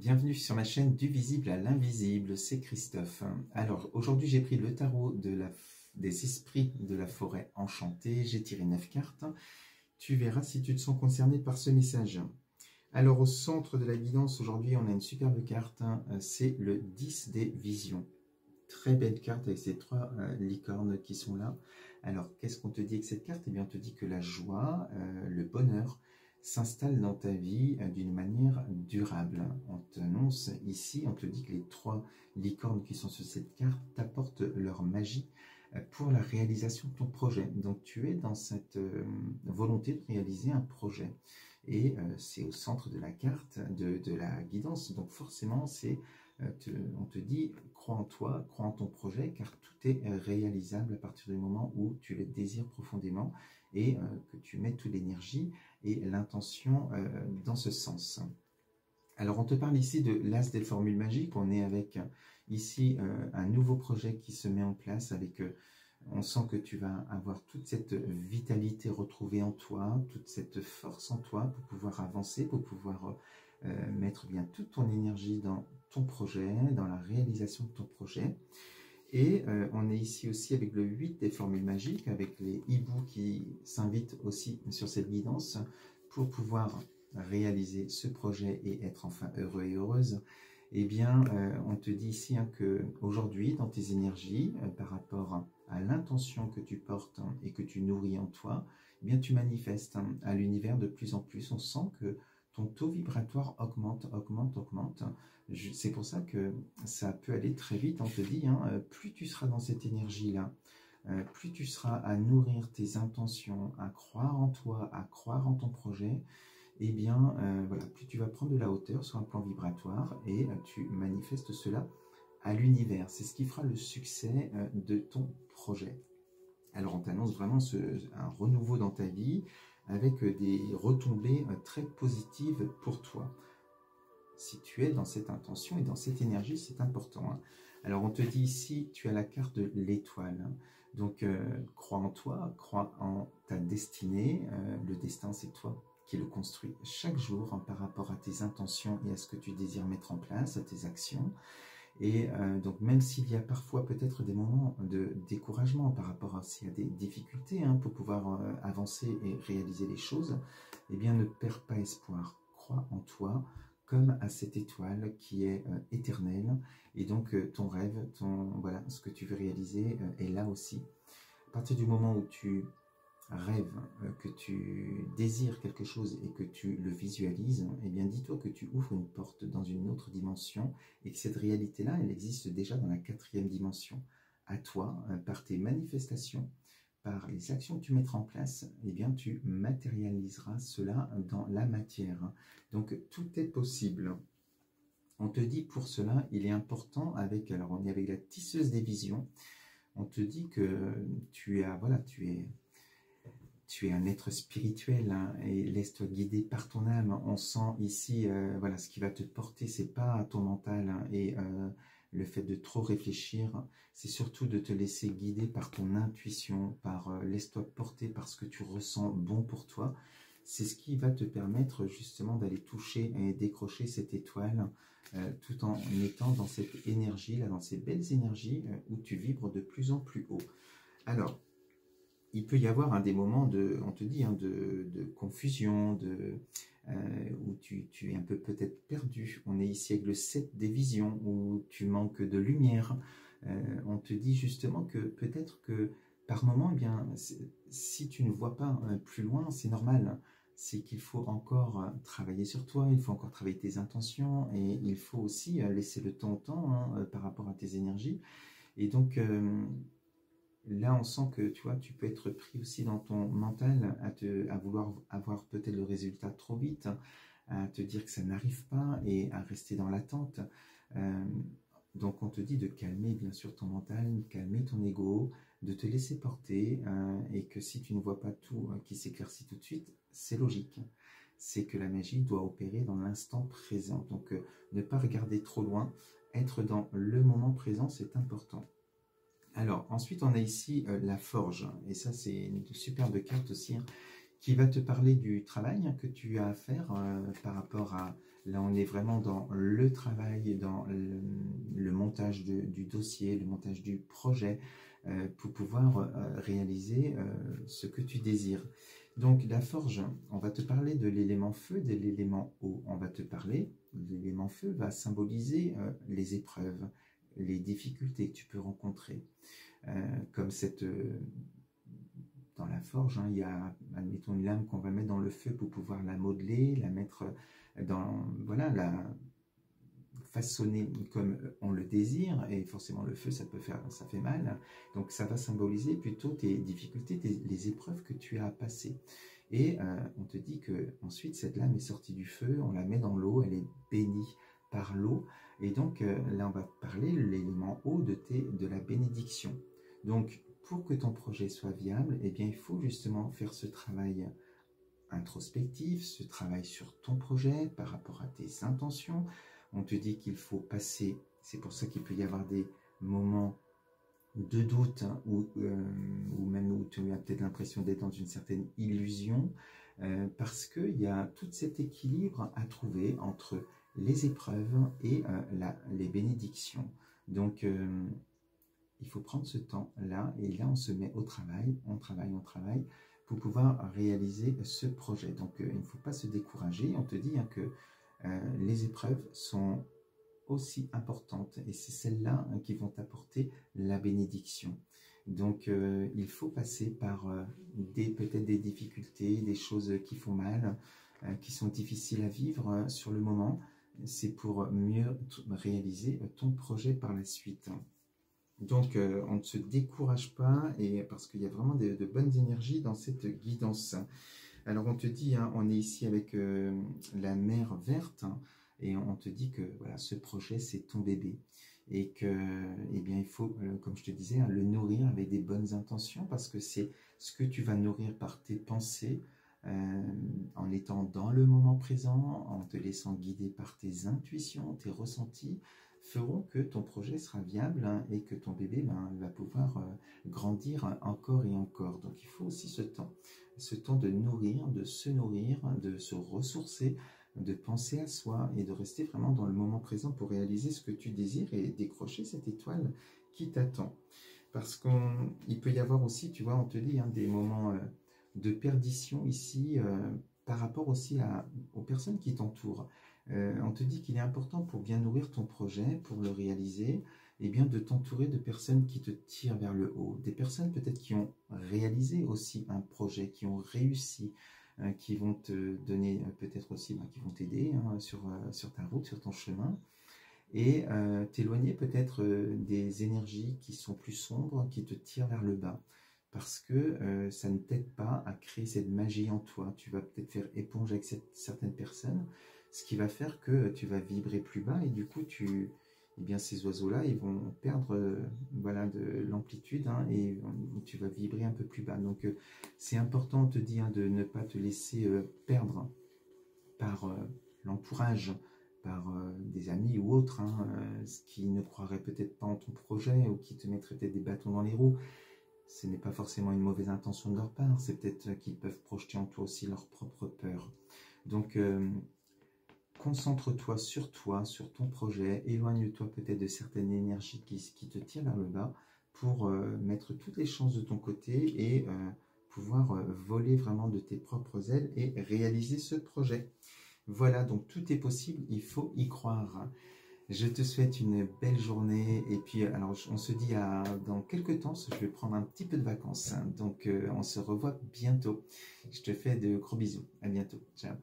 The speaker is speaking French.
Bienvenue sur ma chaîne du visible à l'invisible, c'est Christophe. Alors aujourd'hui j'ai pris le tarot des esprits de la forêt enchantée, j'ai tiré 9 cartes. Tu verras si tu te sens concerné par ce message. Alors au centre de la guidance aujourd'hui on a une superbe carte, c'est le 10 des visions. Très belle carte avec ces trois licornes qui sont là. Alors qu'est-ce qu'on te dit avec cette carte? Eh bien on te dit que la joie, le bonheur, s'installe dans ta vie d'une manière durable. On t'annonce ici, on te dit que les trois licornes qui sont sur cette carte t'apportent leur magie pour la réalisation de ton projet. Donc tu es dans cette volonté de réaliser un projet. Et c'est au centre de la carte, de la guidance. Donc forcément, on te dit, crois en toi, crois en ton projet, car tout est réalisable à partir du moment où tu le désires profondément et que tu mets toute l'énergie et l'intention dans ce sens. Alors on te parle ici de l'As des formules magiques, on est avec ici un nouveau projet qui se met en place avec, on sent que tu vas avoir toute cette vitalité retrouvée en toi, toute cette force en toi pour pouvoir avancer, pour pouvoir mettre bien toute ton énergie dans ton projet, dans la réalisation de ton projet. Et on est ici aussi avec le 8 des formules magiques, avec les hiboux qui s'invitent aussi sur cette guidance pour pouvoir réaliser ce projet et être enfin heureux et heureuse. Eh bien, on te dit ici que aujourd'hui, dans tes énergies, par rapport à l'intention que tu portes et que tu nourris en toi, eh bien, tu manifestes à l'univers de plus en plus. On sent que ton taux vibratoire augmente, augmente, augmente. C'est pour ça que ça peut aller très vite. On te dit, plus tu seras dans cette énergie-là, plus tu seras à nourrir tes intentions, à croire en toi, à croire en ton projet, eh bien, voilà, plus tu vas prendre de la hauteur sur un plan vibratoire et tu manifestes cela à l'univers. C'est ce qui fera le succès de ton projet. Alors, on t'annonce vraiment un renouveau dans ta vie avec des retombées très positives pour toi. Si tu es dans cette intention et dans cette énergie, c'est important. Alors, on te dit ici, tu as la carte de l'étoile. Donc, crois en toi, crois en ta destinée. Le destin, c'est toi qui le construit chaque jour par rapport à tes intentions et à ce que tu désires mettre en place, à tes actions. Et donc même s'il y a parfois peut-être des moments de découragement par rapport à des difficultés pour pouvoir avancer et réaliser les choses, eh bien ne perds pas espoir. Crois en toi comme à cette étoile qui est éternelle. Et donc ton rêve, voilà, ce que tu veux réaliser est là aussi. À partir du moment où tu rêves, que tu désires quelque chose et que tu le visualises, eh bien dis-toi que tu ouvres une porte dans une autre dimension et que cette réalité-là, elle existe déjà dans la 4e dimension. À toi, par tes manifestations, par les actions que tu mettras en place, eh bien tu matérialiseras cela dans la matière. Donc tout est possible. On te dit pour cela, il est important alors on est avec la tisseuse des visions, on te dit que tu es un être spirituel et laisse-toi guider par ton âme. On sent ici, voilà, ce qui va te porter, c'est pas ton mental et le fait de trop réfléchir, c'est surtout de te laisser guider par ton intuition, laisse-toi porter par ce que tu ressens bon pour toi. C'est ce qui va te permettre justement d'aller toucher et décrocher cette étoile tout en étant dans cette énergie, là, dans ces belles énergies où tu vibres de plus en plus haut. Alors, il peut y avoir des moments on te dit, de confusion, où tu es un peu peut-être perdu. On est ici avec le 7 des visions, où tu manques de lumière. On te dit justement que peut-être que par moment, eh bien, si tu ne vois pas plus loin, c'est normal. C'est qu'il faut encore travailler sur toi, il faut encore travailler tes intentions, et il faut aussi laisser le temps au temps par rapport à tes énergies. Et donc, là, on sent que tu peux être pris aussi dans ton mental à vouloir avoir peut-être le résultat trop vite, à te dire que ça n'arrive pas et à rester dans l'attente. Donc, on te dit de calmer bien sûr ton mental, calmer ton ego, de te laisser porter et que si tu ne vois pas tout qui s'éclaircit tout de suite, c'est logique. C'est que la magie doit opérer dans l'instant présent. Donc, ne pas regarder trop loin, être dans le moment présent, c'est important. Alors, ensuite, on a ici la forge, et ça, c'est une superbe carte aussi, qui va te parler du travail que tu as à faire par rapport à Là, on est vraiment dans le travail, dans le montage du dossier, le montage du projet, pour pouvoir réaliser ce que tu désires. Donc, la forge, on va te parler de l'élément feu, de l'élément eau. On va te parler, l'élément feu va symboliser les épreuves, les difficultés que tu peux rencontrer. Comme dans la forge, hein, il y a, admettons, une lame qu'on va mettre dans le feu pour pouvoir la modeler, la mettre dans, voilà, la façonner comme on le désire, et forcément le feu, ça fait mal. Donc ça va symboliser plutôt tes difficultés, les épreuves que tu as à passer. Et on te dit que ensuite cette lame est sortie du feu, on la met dans l'eau, elle est bénie par l'eau. Et donc là, on va parler l'élément eau de la bénédiction. Donc, pour que ton projet soit viable, eh bien, il faut justement faire ce travail introspectif, ce travail sur ton projet par rapport à tes intentions. On te dit qu'il faut passer, c'est pour ça qu'il peut y avoir des moments de doute, hein, ou même où tu as peut-être l'impression d'être dans une certaine illusion, parce qu'il y a tout cet équilibre à trouver entre les épreuves et les bénédictions. Donc, il faut prendre ce temps-là, et là, on se met au travail, on travaille, pour pouvoir réaliser ce projet. Donc, il ne faut pas se décourager. On te dit hein, que les épreuves sont aussi importantes, et c'est celles-là hein, qui vont t'apporter la bénédiction. Donc, il faut passer par peut-être des difficultés, des choses qui font mal, qui sont difficiles à vivre sur le moment. C'est pour mieux réaliser ton projet par la suite. Donc, on ne se décourage pas, et parce qu'il y a vraiment de bonnes énergies dans cette guidance. Alors, on te dit, hein, on est ici avec la mer verte, hein, et on te dit que voilà, ce projet, c'est ton bébé. Et que, eh bien, il faut, comme je te disais, hein, le nourrir avec des bonnes intentions, parce que c'est ce que tu vas nourrir par tes pensées, en étant dans le moment présent, en te laissant guider par tes intuitions, tes ressentis, feront que ton projet sera viable hein, et que ton bébé va pouvoir grandir encore et encore. Donc il faut aussi ce temps de nourrir, de se ressourcer, de penser à soi et de rester vraiment dans le moment présent pour réaliser ce que tu désires et décrocher cette étoile qui t'attend. Parce qu'il peut y avoir aussi, tu vois, on te dit hein, des moments de perdition ici par rapport aussi aux personnes qui t'entourent. On te dit qu'il est important pour bien nourrir ton projet, pour le réaliser, et bien de t'entourer de personnes qui te tirent vers le haut. Des personnes peut-être qui ont réalisé aussi un projet, qui ont réussi, qui vont te donner peut-être aussi, qui vont t'aider hein, sur ta route, sur ton chemin, et t'éloigner peut-être des énergies qui sont plus sombres, qui te tirent vers le bas. Parce que ça ne t'aide pas à créer cette magie en toi. Tu vas peut-être faire éponge avec certaines personnes, ce qui va faire que tu vas vibrer plus bas, et du coup, eh bien, ces oiseaux-là, ils vont perdre voilà, de l'amplitude hein, et tu vas vibrer un peu plus bas. Donc, c'est important, on te dit, hein, de ne pas te laisser perdre par l'entourage, par des amis ou autres, hein, qui ne croiraient peut-être pas en ton projet ou qui te mettraient peut-être des bâtons dans les roues. Ce n'est pas forcément une mauvaise intention de leur part, c'est peut-être qu'ils peuvent projeter en toi aussi leur propre peur. Donc, concentre-toi, sur ton projet, éloigne-toi peut-être de certaines énergies qui te tirent vers le bas pour mettre toutes les chances de ton côté et pouvoir voler vraiment de tes propres ailes et réaliser ce projet. Voilà, donc tout est possible, il faut y croire. Je te souhaite une belle journée, et puis alors on se dit dans quelques temps, je vais prendre un petit peu de vacances, hein, donc on se revoit bientôt. Je te fais de gros bisous, à bientôt, ciao.